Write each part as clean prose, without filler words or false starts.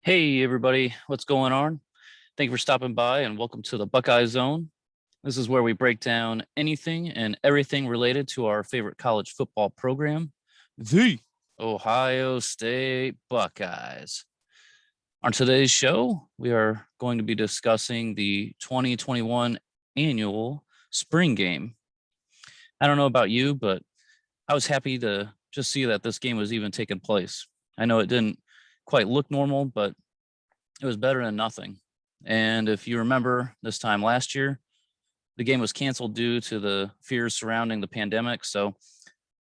Hey, everybody, what's going on? Thank you for stopping by and welcome to the Buckeye Zone. This is where we break down anything and everything related to our favorite college football program, the Ohio State Buckeyes. On today's show, we are going to be discussing the 2021 annual spring game. I don't know about you, but I was happy to just see that this game was even taking place. I know it didn't quite look normal, but it was better than nothing. And if you remember this time last year, the game was canceled due to the fears surrounding the pandemic. So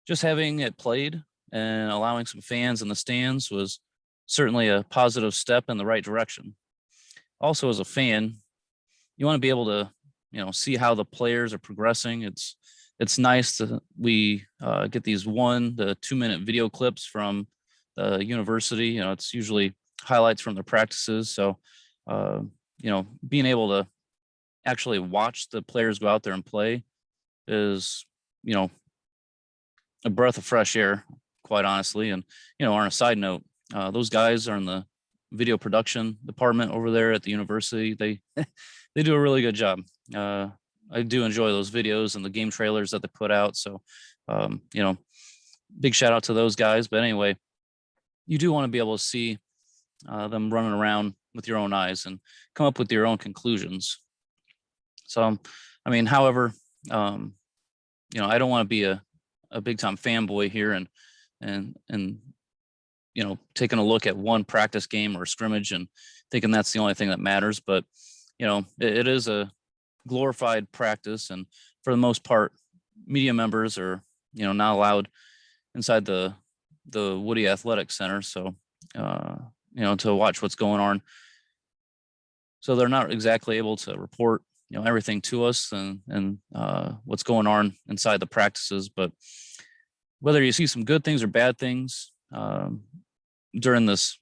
just having it played and allowing some fans in the stands was certainly a positive step in the right direction. Also, as a fan, you want to be able to, see how the players are progressing. It's nice that we get these 1 to 2 minute video clips from the university. It's usually highlights from their practices. So, being able to actually watch the players go out there and play is, a breath of fresh air, quite honestly. And, on a side note, those guys are in the video production department over there at the university. They they do a really good job. I do enjoy those videos and the game trailers that they put out. So, big shout out to those guys. But anyway, you do want to be able to see them running around with your own eyes and come up with your own conclusions. So, however, I don't want to be a big time fanboy here and taking a look at one practice game or scrimmage and thinking that's the only thing that matters. But, it is a glorified practice. And for the most part, media members are, not allowed inside the Woody Athletic Center. So, to watch what's going on. So they're not exactly able to report, everything to us and what's going on inside the practices. But whether you see some good things or bad things during this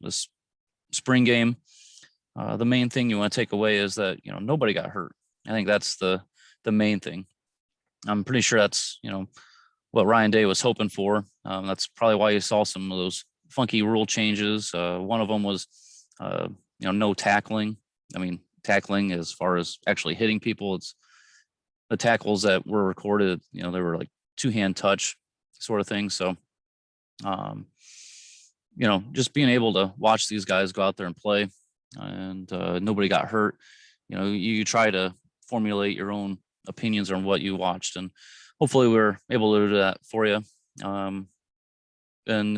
spring game, the main thing you want to take away is that, nobody got hurt. I think that's the main thing. I'm pretty sure that's, what Ryan Day was hoping for. That's probably why you saw some of those funky rule changes. One of them was, no tackling. Tackling as far as actually hitting people. It's the tackles that were recorded, they were like 2-hand touch sort of thing. So, just being able to watch these guys go out there and play and nobody got hurt. You try to formulate your own opinions on what you watched, and hopefully we're able to do that for you. And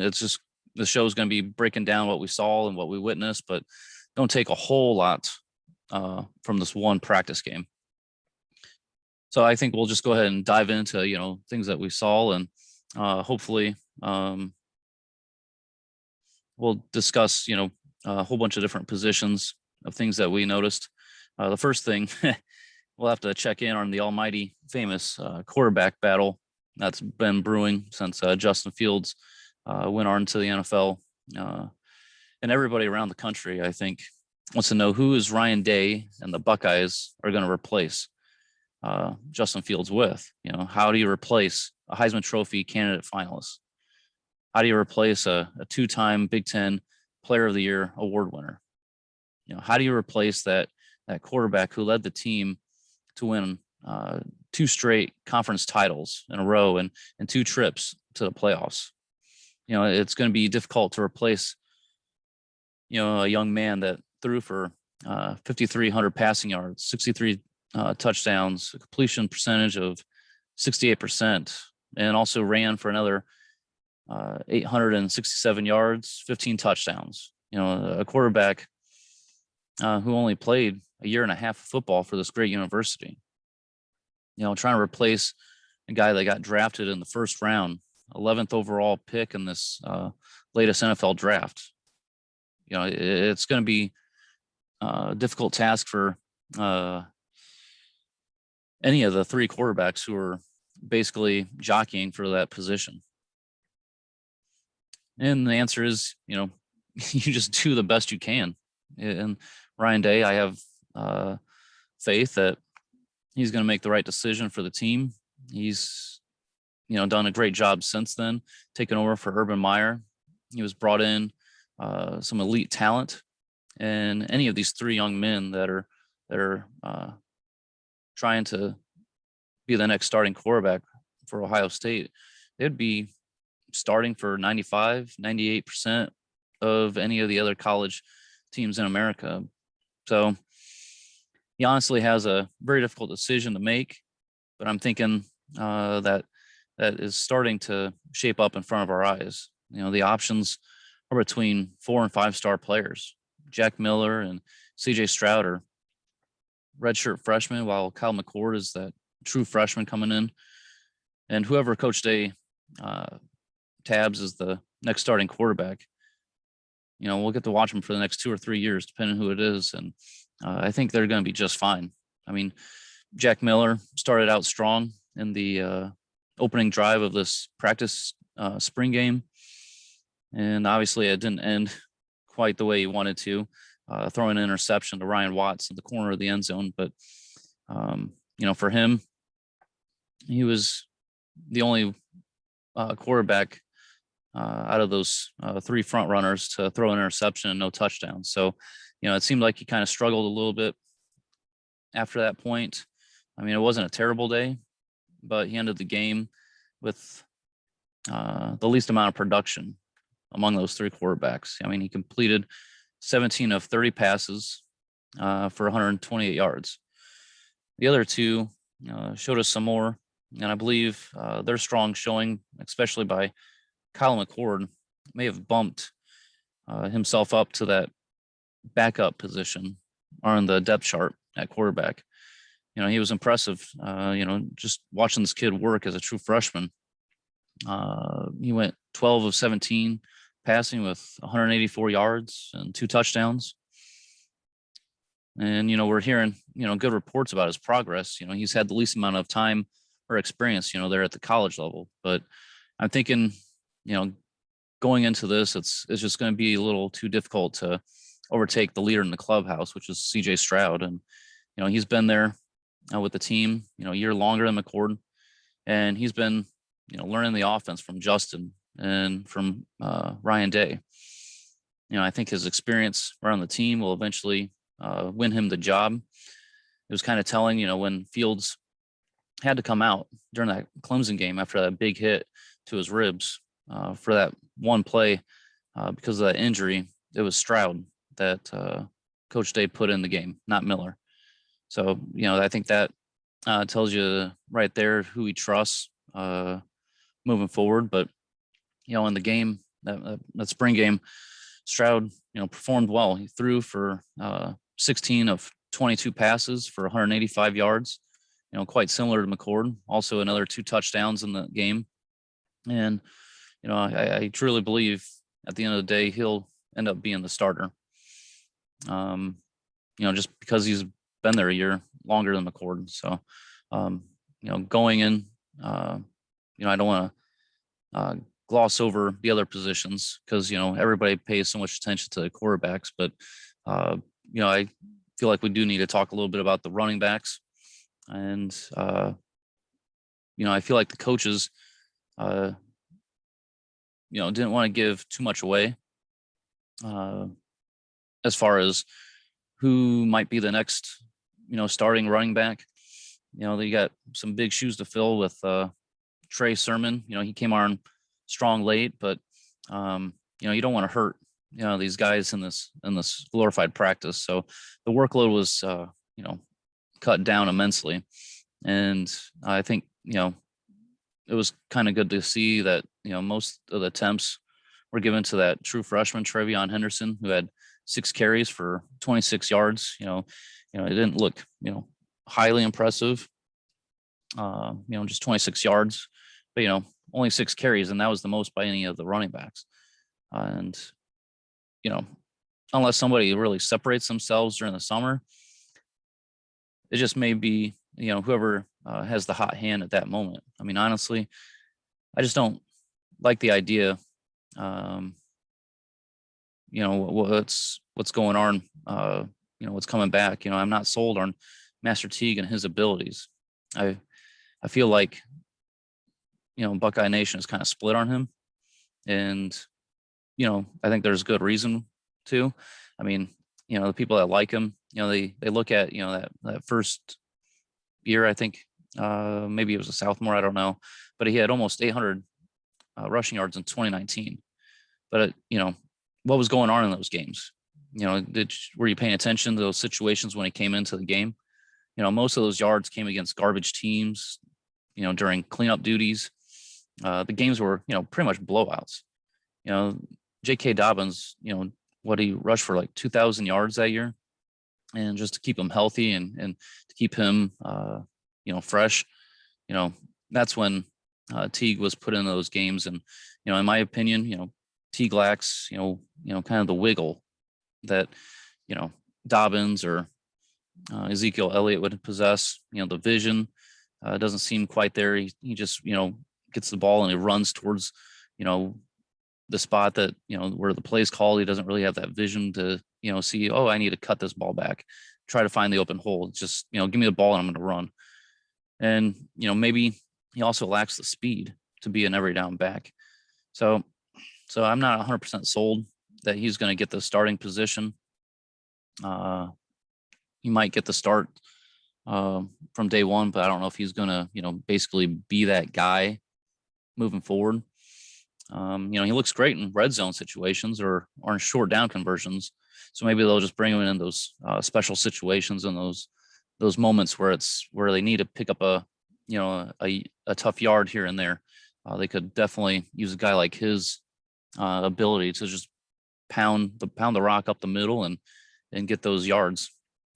it's just, the show is going to be breaking down what we saw and what we witnessed, but don't take a whole lot from this one practice game. So I think we'll just go ahead and dive into, things that we saw, and hopefully we'll discuss, a whole bunch of different positions of things that we noticed. The first thing, we'll have to check in on the almighty famous quarterback battle that's been brewing since Justin Fields went on to the NFL. And everybody around the country, I think, wants to know who is Ryan Day and the Buckeyes are going to replace Justin Fields with. How do you replace a Heisman Trophy candidate finalist? How do you replace a 2-time Big Ten Player of the Year award winner? How do you replace that quarterback who led the team to win 2 straight conference titles in a row and 2 trips to the playoffs? It's going to be difficult to replace, a young man that threw for 5,300 passing yards, 63 touchdowns, a completion percentage of 68%, and also ran for another 867 yards, 15 touchdowns. A quarterback who only played a year and a half of football for this great university. Trying to replace a guy that got drafted in the first round, 11th overall pick in this latest NFL draft. It's going to be a difficult task for any of the 3 quarterbacks who are basically jockeying for that position. And the answer is, you just do the best you can. And Ryan Day, I have faith that he's going to make the right decision for the team. He's, done a great job since then, taking over for Urban Meyer. He was brought in some elite talent And any of these three young men that are trying to be the next starting quarterback for Ohio State, they'd be starting for 95, 98% of any of the other college teams in America. So he honestly has a very difficult decision to make, but I'm thinking that is starting to shape up in front of our eyes. You know, the options are between 4 and 5 star players. Jack Miller and CJ Stroud are redshirt freshmen, while Kyle McCord is that true freshman coming in. And whoever Coach Day tabs as the next starting quarterback, you know, we'll get to watch them for the next 2 or 3 years, depending on who it is. And I think they're going to be just fine. I mean, Jack Miller started out strong in the opening drive of this practice spring game. And obviously it didn't end quite the way he wanted to, throwing an interception to Ryan Watts in the corner of the end zone. But, you know, for him, he was the only quarterback out of those 3 front runners to throw an interception and no touchdown. So, you know, it seemed like he kind of struggled a little bit after that point. I mean, it wasn't a terrible day, but he ended the game with the least amount of production among those 3 quarterbacks. I mean, he completed 17 of 30 passes for 128 yards. The other 2 showed us some more, and I believe their strong showing, especially by Kyle McCord, may have bumped himself up to that backup position on the depth chart at quarterback. You know, he was impressive, you know, just watching this kid work as a true freshman. He went 12 of 17 passing with 184 yards and 2 touchdowns. And, you know, we're hearing, you know, good reports about his progress. You know, he's had the least amount of time or experience, you know, there at the college level. But I'm thinking, you know, going into this, it's just going to be a little too difficult to overtake the leader in the clubhouse, which is CJ Stroud. And, you know, he's been there with the team, you know, a year longer than McCord. And he's been, you know, learning the offense from Justin and from Ryan Day. You know, I think his experience around the team will eventually win him the job. It was kind of telling, you know, when Fields had to come out during that Clemson game after that big hit to his ribs for that one play because of that injury. It was Stroud that Coach Day put in the game, not Miller. So, you know, I think that tells you right there who he trusts moving forward. But, you know, in the game, that spring game, Stroud, you know, performed well. He threw for 16 of 22 passes for 185 yards, you know, quite similar to McCord. Also another 2 touchdowns in the game. And, you know, I truly believe at the end of the day, he'll end up being the starter. You know, just because he's been there a year longer than McCord. So, you know, going in, you know, I don't want to gloss over the other positions because, you know, everybody pays so much attention to the quarterbacks, but, you know, I feel like we do need to talk a little bit about the running backs. And, you know, I feel like the coaches, you know, didn't want to give too much away as far as who might be the next, you know, starting running back. You know, they got some big shoes to fill with Trey Sermon. You know, he came on strong late, but you know, you don't want to hurt, you know, these guys in this glorified practice. So the workload was you know, cut down immensely. And I think, you know, it was kind of good to see that, you know, most of the attempts were given to that true freshman Trevion Henderson, who had 6 carries for 26 yards. You know, it didn't look, you know, highly impressive. You know, just 26 yards, but, you know, only 6 carries, and that was the most by any of the running backs. And, you know, unless somebody really separates themselves during the summer, it just may be, you know, whoever has the hot hand at that moment. I mean, honestly, I just don't like the idea, you know, what's going on, you know, what's coming back. You know, I'm not sold on Master Teague and his abilities. I feel like, you know, Buckeye Nation is kind of split on him. And, you know, I think there's good reason to. I mean, the people that like him, they look at, that first year, I think, maybe it was a sophomore, I don't know, but he had almost 800 rushing yards in 2019. But, what was going on in those games? Were you paying attention to those situations when he came into the game? Most of those yards came against garbage teams, during cleanup duties. The games were, pretty much blowouts. J.K. Dobbins, what he rushed for like 2,000 yards that year, and just to keep him healthy and to keep him, fresh, that's when Teague was put in those games. And, in my opinion, Teague lacks, kind of the wiggle that, Dobbins or Ezekiel Elliott would possess. The vision doesn't seem quite there. He just, gets the ball and he runs towards, the spot that, where the play's called. He doesn't really have that vision to, see, oh, I need to cut this ball back, try to find the open hole. It's just, give me the ball and I'm going to run. And, maybe he also lacks the speed to be an every down back. So I'm not 100% sold that he's going to get the starting position. He might get the start from day one, but I don't know if he's going to, basically be that guy moving forward. He looks great in red zone situations or in short down conversions. So maybe they'll just bring him in those special situations and those moments where they need to pick up a tough yard here and there. They could definitely use a guy like his ability to just pound the rock up the middle and get those yards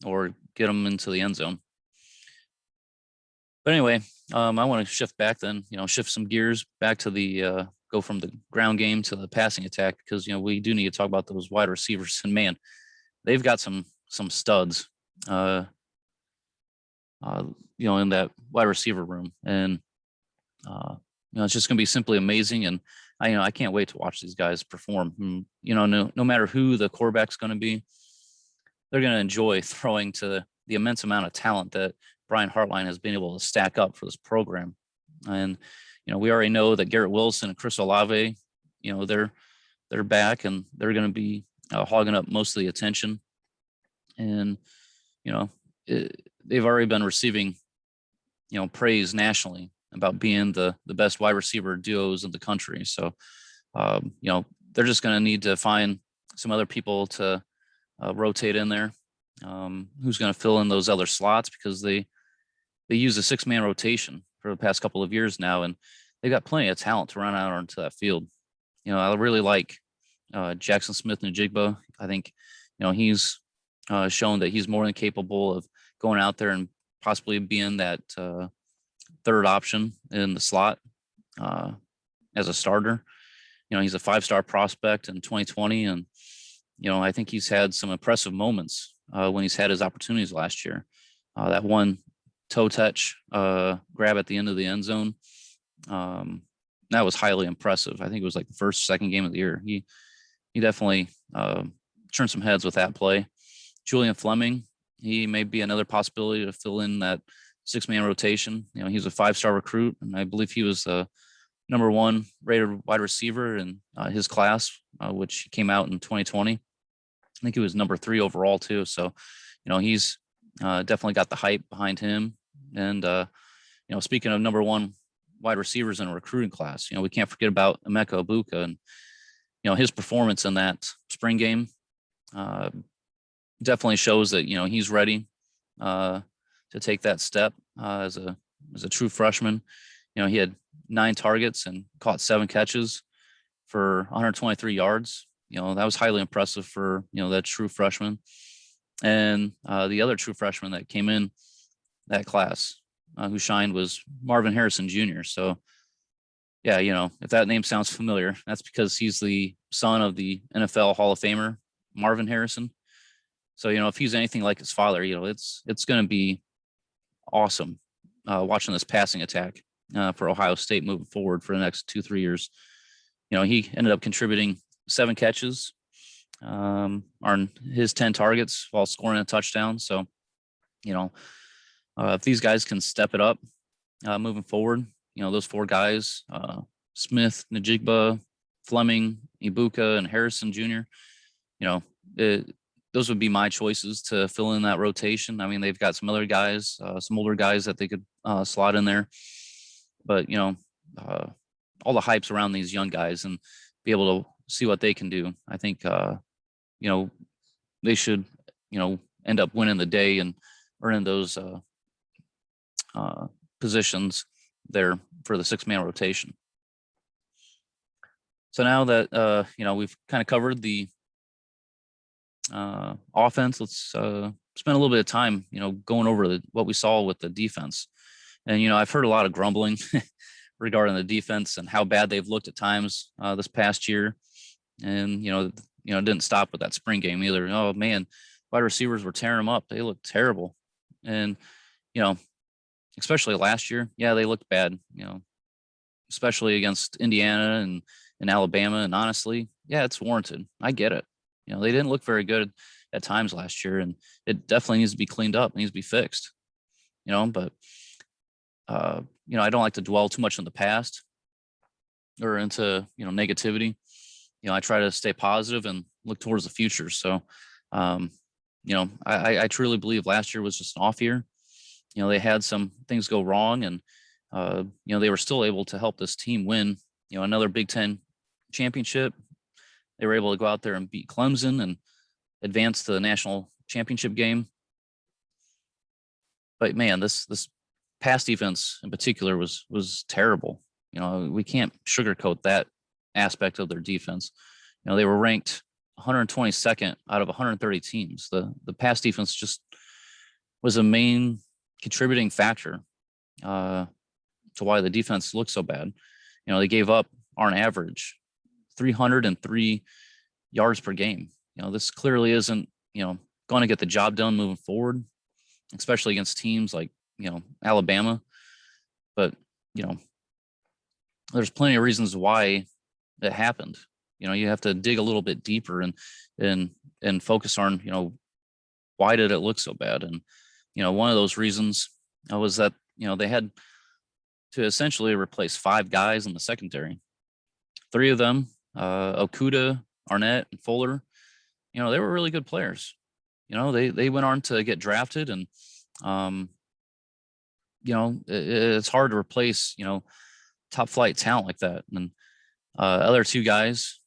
or get them into the end zone. But anyway, I want to shift back then, shift some gears back to the go from the ground game to the passing attack, because, we do need to talk about those wide receivers. And man, they've got some studs, in that wide receiver room. And, it's just going to be simply amazing. And I can't wait to watch these guys perform. And, no matter who the quarterback's going to be, they're going to enjoy throwing to the immense amount of talent that Brian Hartline has been able to stack up for this program. And, we already know that Garrett Wilson and Chris Olave, they're back and they're going to be hogging up most of the attention. And, they've already been receiving, praise nationally about being the best wide receiver duos in the country. So, they're just going to need to find some other people to rotate in there. Who's going to fill in those other slots, because they use a 6-man rotation for the past couple of years now, and they've got plenty of talent to run out onto that field. I really like Jackson Smith-Njigba. I think, he's shown that he's more than capable of going out there and possibly being that third option in the slot as a starter. He's a 5-star prospect in 2020, and I think he's had some impressive moments when he's had his opportunities last year. That one toe touch grab at the end of the end zone, that was highly impressive. I think it was like the first, second game of the year. He definitely turned some heads with that play. Julian Fleming, he may be another possibility to fill in that 6-man rotation. He's a 5-star recruit, and I believe he was the number 1 rated wide receiver in his class, which came out in 2020. I think he was number 3 overall too. So, he's definitely got the hype behind him. And, speaking of number 1 wide receivers in a recruiting class, we can't forget about Emeko Ibuka, and, his performance in that spring game definitely shows that, he's ready to take that step as a true freshman. He had 9 targets and caught 7 catches for 123 yards. That was highly impressive for, that true freshman. And the other true freshman that came in that class who shined was Marvin Harrison Jr. So, yeah, if that name sounds familiar, that's because he's the son of the NFL Hall of Famer, Marvin Harrison. So, if he's anything like his father, it's going to be awesome watching this passing attack for Ohio State moving forward for the next 2-3 years. He ended up contributing 7 catches on his 10 targets while scoring a touchdown. So, if these guys can step it up moving forward, those 4 guys, Smith, Njigba, Fleming, Ibuka, and Harrison Jr., those would be my choices to fill in that rotation. I mean, they've got some other guys, some older guys that they could slot in there, but all the hype's around these young guys and be able to see what they can do. I think they should end up winning the day and earning those positions there for the 6-man rotation. So now that we've kind of covered the offense, let's spend a little bit of time going over what we saw with the defense. And I've heard a lot of grumbling regarding the defense and how bad they've looked at times this past year. And it didn't stop with that spring game either. Oh man, wide receivers were tearing them up. They looked terrible. And especially last year, yeah, they looked bad, especially against Indiana and Alabama. And honestly, yeah, it's warranted. I get it. They didn't look very good at times last year, and it definitely needs to be cleaned up, needs to be fixed, but I don't like to dwell too much on the past or into, negativity. I try to stay positive and look towards the future. So, I truly believe last year was just an off year. They had some things go wrong, and they were still able to help this team win, another Big Ten championship. They were able to go out there and beat Clemson and advance to the national championship game. But man, this pass defense in particular was terrible. We can't sugarcoat that aspect of their defense. They were ranked 122nd out of 130 teams. The pass defense just was a main contributing factor to why the defense looked so bad. They gave up on average 303 yards per game. This clearly isn't, going to get the job done moving forward, especially against teams like, Alabama. But, there's plenty of reasons why it happened. You have to dig a little bit deeper and focus on, why did it look so bad? And, one of those reasons was that, they had to essentially replace 5 guys in the secondary. 3 of them, Okudah, Arnett, and Fuller, they were really good players. They went on to get drafted, and it's hard to replace top flight talent like that. And other 2 guys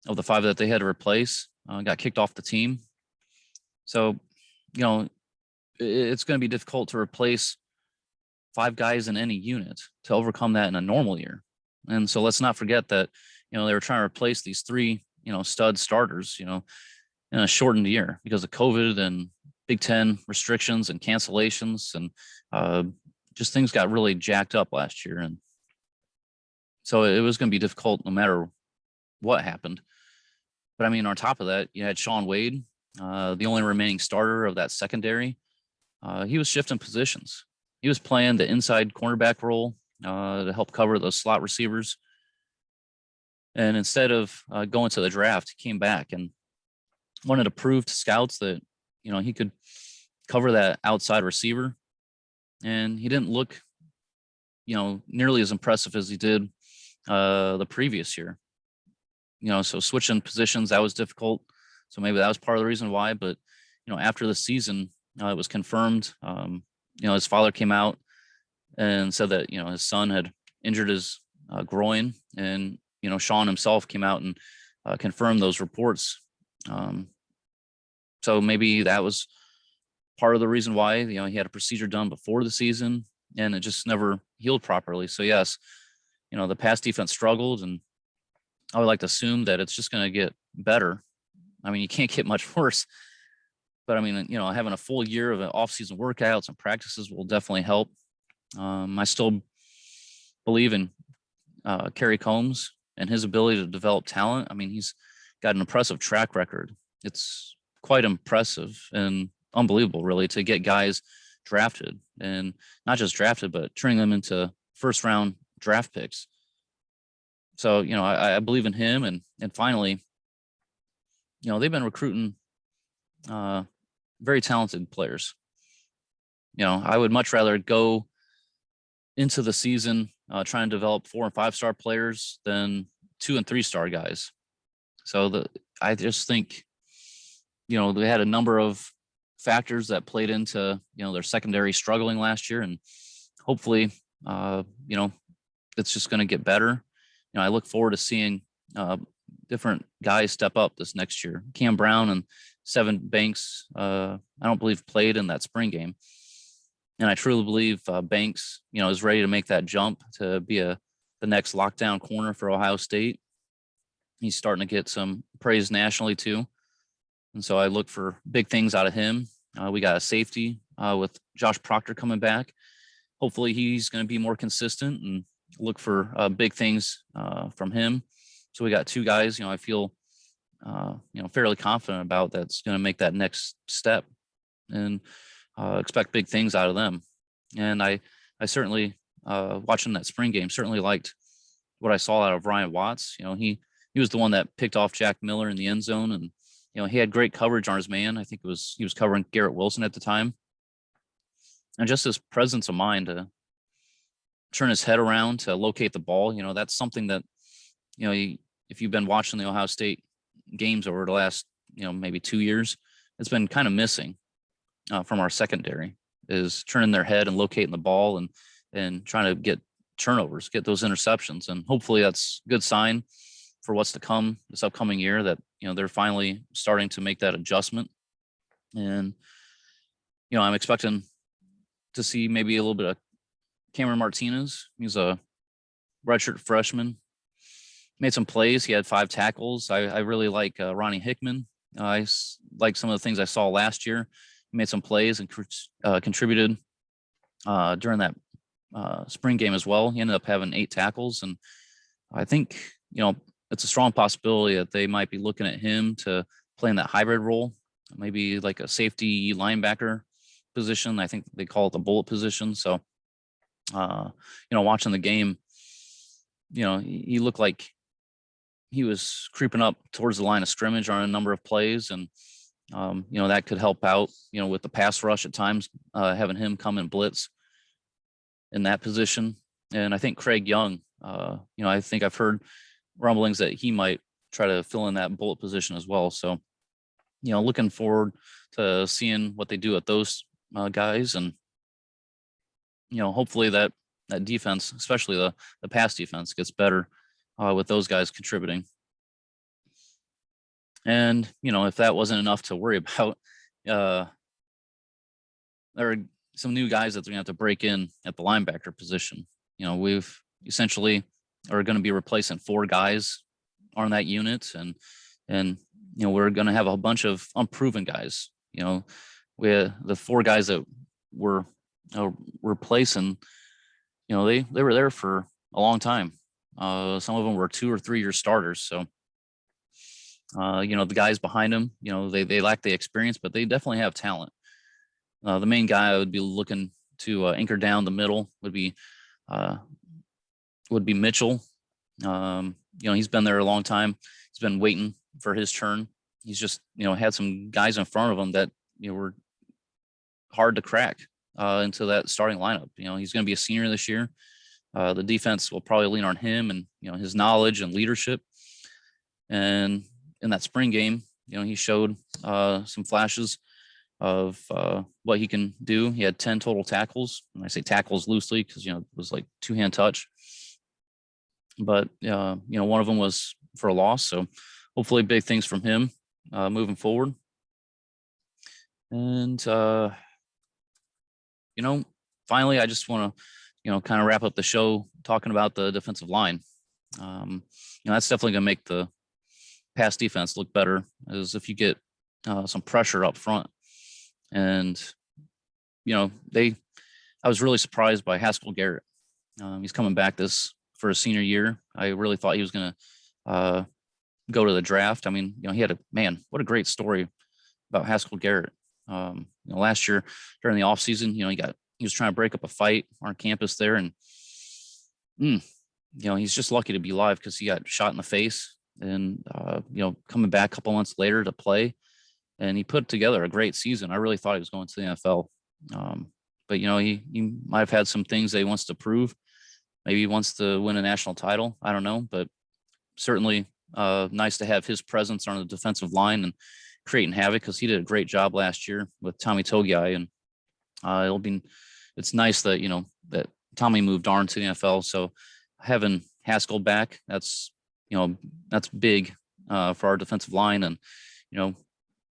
of the 5 that they had to replace got kicked off the team. So it's going to be difficult to replace 5 guys in any unit to overcome that in a normal year. And so let's not forget that they were trying to replace these 3 stud starters in a shortened year because of COVID and Big Ten restrictions and cancellations, and just things got really jacked up last year. And so it was going to be difficult no matter what happened. But I mean, on top of that, you had Shaun Wade, the only remaining starter of that secondary. He was shifting positions. He was playing the inside cornerback role to help cover those slot receivers. And instead of going to the draft, he came back and wanted to prove to scouts that, he could cover that outside receiver. And he didn't look, nearly as impressive as he did the previous year. So switching positions, that was difficult. So maybe that was part of the reason why. But, after the season, it was confirmed, his father came out and said that, his son had injured his groin, and, Shaun himself came out and confirmed those reports. So maybe that was part of the reason why, he had a procedure done before the season and it just never healed properly. So yes, the pass defense struggled, and I would like to assume that it's just going to get better. I mean, you can't get much worse, but I mean, having a full year of off-season workouts and practices will definitely help. I still believe in Kerry Combs and his ability to develop talent. I mean, he's got an impressive track record. It's quite impressive and unbelievable, really, to get guys drafted, and not just drafted, but turning them into first-round draft picks. So, I believe in him. And finally, they've been recruiting very talented players. I would much rather go into the season trying to develop 4- and 5-star players than 2- and 3-star guys. So I just think, they had a number of factors that played into, their secondary struggling last year. And hopefully, it's just going to get better. I look forward to seeing different guys step up this next year. Cam Brown and Seven Banks, I don't believe played in that spring game. And I truly believe Banks, is ready to make that jump to be the next lockdown corner for Ohio State. He's starting to get some praise nationally too. And so I look for big things out of him. We got a safety with Josh Proctor coming back. Hopefully he's going to be more consistent, and look for big things from him. So we got two guys, I feel, fairly confident about that's going to make that next step, and expect big things out of them. And I certainly, watching that spring game, certainly liked what I saw out of Ryan Watts. He was the one that picked off Jack Miller in the end zone, and he had great coverage on his man. I think he was covering Garrett Wilson at the time, and just his presence of mind to turn his head around to locate the ball. That's something that if you've been watching the Ohio State games over the last maybe 2 years, it's been kind of missing from our secondary, is turning their head and locating the ball and trying to get turnovers, get those interceptions. And hopefully that's a good sign for what's to come this upcoming year, that they're finally starting to make that adjustment. And I'm expecting to see maybe a little bit of Cameron Martinez. He's a redshirt freshman, made some plays. He had 5 tackles. I really like Ronnie Hickman. I like some of the things I saw last year. He made some plays and contributed during that spring game as well. He ended up having 8 tackles, and I think it's a strong possibility that they might be looking at him to play in that hybrid role, maybe like a safety linebacker position. I think they call it the bullet position. So, watching the game, he looked like he was creeping up towards the line of scrimmage on a number of plays, and that could help out, with the pass rush at times, having him come and blitz in that position. And I think Craig Young, I think I've heard rumblings that he might try to fill in that bullet position as well. So, looking forward to seeing what they do at those guys, and hopefully that defense, especially the pass defense, gets better with those guys contributing. And if that wasn't enough to worry about, there are some new guys that they're gonna have to break in at the linebacker position. We've essentially are going to be replacing 4 guys on that unit, and we're going to have a bunch of unproven guys. The 4 guys that we're replacing, they were there for a long time. Some of them were 2 or 3 year starters. So, the guys behind them, they lack the experience, but they definitely have talent. The main guy I would be looking to anchor down the middle would be Mitchell. He's been there a long time. He's been waiting for his turn. He's just, had some guys in front of him that, were hard to crack into that starting lineup. He's going to be a senior this year. The defense will probably lean on him and, his knowledge and leadership. And in that spring game, he showed some flashes of what he can do. He had 10 total tackles. And I say tackles loosely because, it was like 2-hand touch. But, one of them was for a loss. So hopefully big things from him moving forward. And, finally, I just want to, kind of wrap up the show talking about the defensive line. That's definitely going to make the pass defense look better, as if you get some pressure up front. And, I was really surprised by Haskell Garrett. He's coming back for his senior year. I really thought he was going to go to the draft. I mean, he had what a great story about Haskell Garrett. Last year during the offseason, he was trying to break up a fight on campus there. And, he's just lucky to be alive because he got shot in the face, and, coming back a couple months later to play. And he put together a great season. I really thought he was going to the NFL. But, he might have had some things that he wants to prove. Maybe he wants to win a national title. I don't know, but certainly nice to have his presence on the defensive line. And creating havoc because he did a great job last year with Tommy Togiai, and it's nice that that Tommy moved on to the NFL. So having Haskell back, that's big for our defensive line, and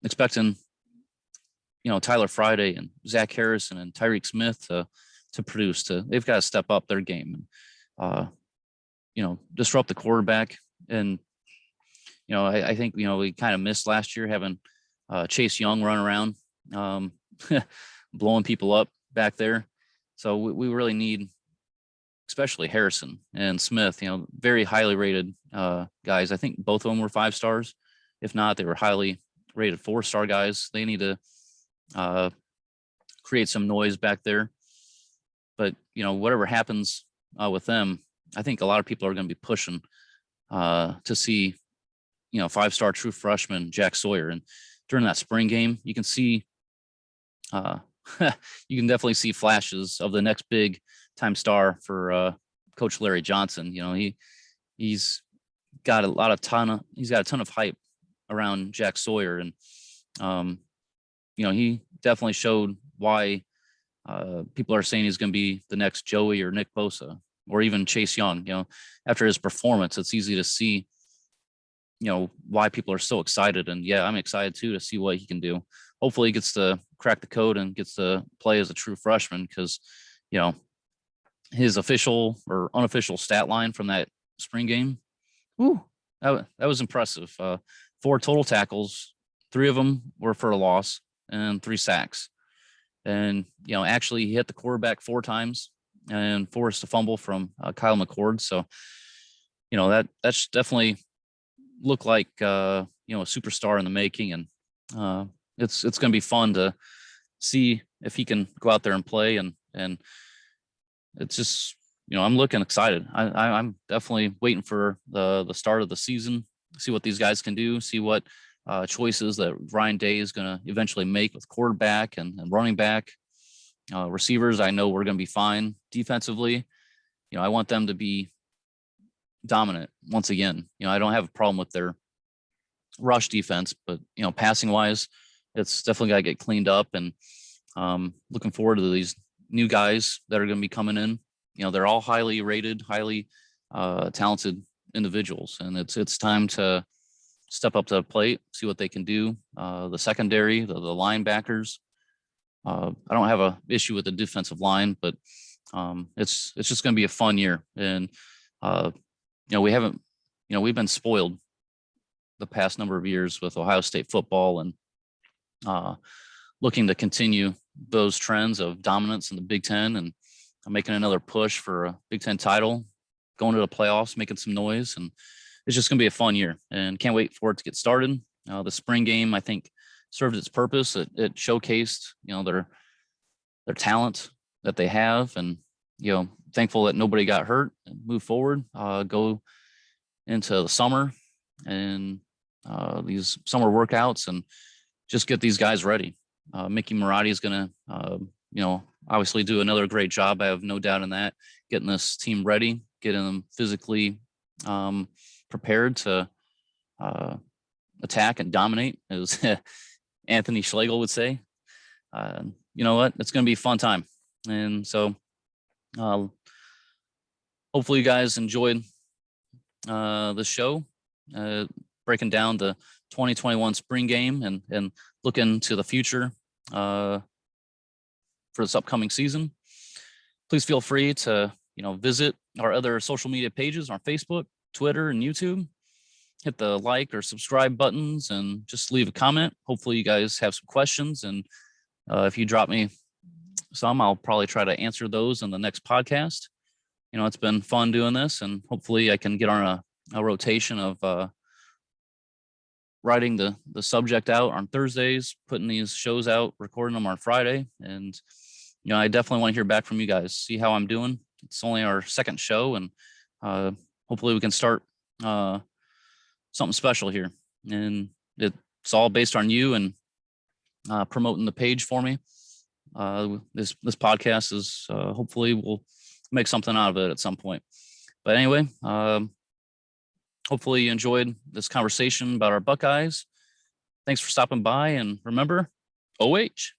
expecting Tyler Friday and Zach Harrison and Tyreek Smith to produce. They've got to step up their game and disrupt the quarterback. And I think we kind of missed last year having Chase Young run around blowing people up back there. So we really need, especially Harrison and Smith, very highly rated guys. I think both of them were 5 stars. If not, they were highly rated 4-star guys. They need to create some noise back there. But, whatever happens with them, I think a lot of people are going to be pushing to see, 5-star true freshman Jack Sawyer. And during that spring game, you can see, you can definitely see flashes of the next big time star for Coach Larry Johnson. He's got a ton of hype around Jack Sawyer, and he definitely showed why people are saying he's going to be the next Joey or Nick Bosa or even Chase Young. After his performance, it's easy to see why people are so excited. And yeah, I'm excited too to see what he can do. Hopefully he gets to crack the code and gets to play as a true freshman, because his official or unofficial stat line from that spring game, that was impressive. 4 total tackles, 3 of them were for a loss, and 3 sacks. And actually he hit the quarterback 4 times and forced a fumble from Kyle McCord. So that's definitely looked like a superstar in the making. And it's going to be fun to see if he can go out there and play. And it's just, I'm looking excited. I'm definitely waiting for the start of the season, see what these guys can do, see what choices that Ryan Day is going to eventually make with quarterback and running back. Receivers, I know we're going to be fine. Defensively, I want them to be dominant once again. I don't have a problem with their rush defense, but passing wise, it's definitely got to get cleaned up. And looking forward to these new guys that are going to be coming in. They're all highly rated, highly talented individuals, and it's time to step up to the plate, see what they can do. The secondary, the linebackers. I don't have a issue with the defensive line, but it's just going to be a fun year. And we've been spoiled the past number of years with Ohio State football, and looking to continue those trends of dominance in the Big Ten and making another push for a Big Ten title, going to the playoffs, making some noise. And it's just going to be a fun year, and can't wait for it to get started. The spring game, I think, served its purpose. It showcased, their talent that they have, and, thankful that nobody got hurt and move forward, go into the summer and these summer workouts and just get these guys ready. Mickey Marotti is going to, obviously do another great job. I have no doubt in that, getting this team ready, getting them physically prepared to attack and dominate, as Anthony Schlegel would say. You know what? It's going to be a fun time. And so hopefully you guys enjoyed the show, breaking down the 2021 spring game and looking to the future for this upcoming season. Please feel free to, visit our other social media pages on Facebook, Twitter, and YouTube. Hit the like or subscribe buttons and just leave a comment. Hopefully you guys have some questions. And if you drop me some, I'll probably try to answer those in the next podcast. It's been fun doing this, and hopefully I can get on a rotation of writing the subject out on Thursdays, putting these shows out, recording them on Friday. And, I definitely want to hear back from you guys, see how I'm doing. It's only our second show, and hopefully we can start something special here. And it's all based on you and promoting the page for me. This podcast is hopefully we'll make something out of it at some point. But anyway, hopefully you enjoyed this conversation about our Buckeyes. Thanks for stopping by, and remember, OH.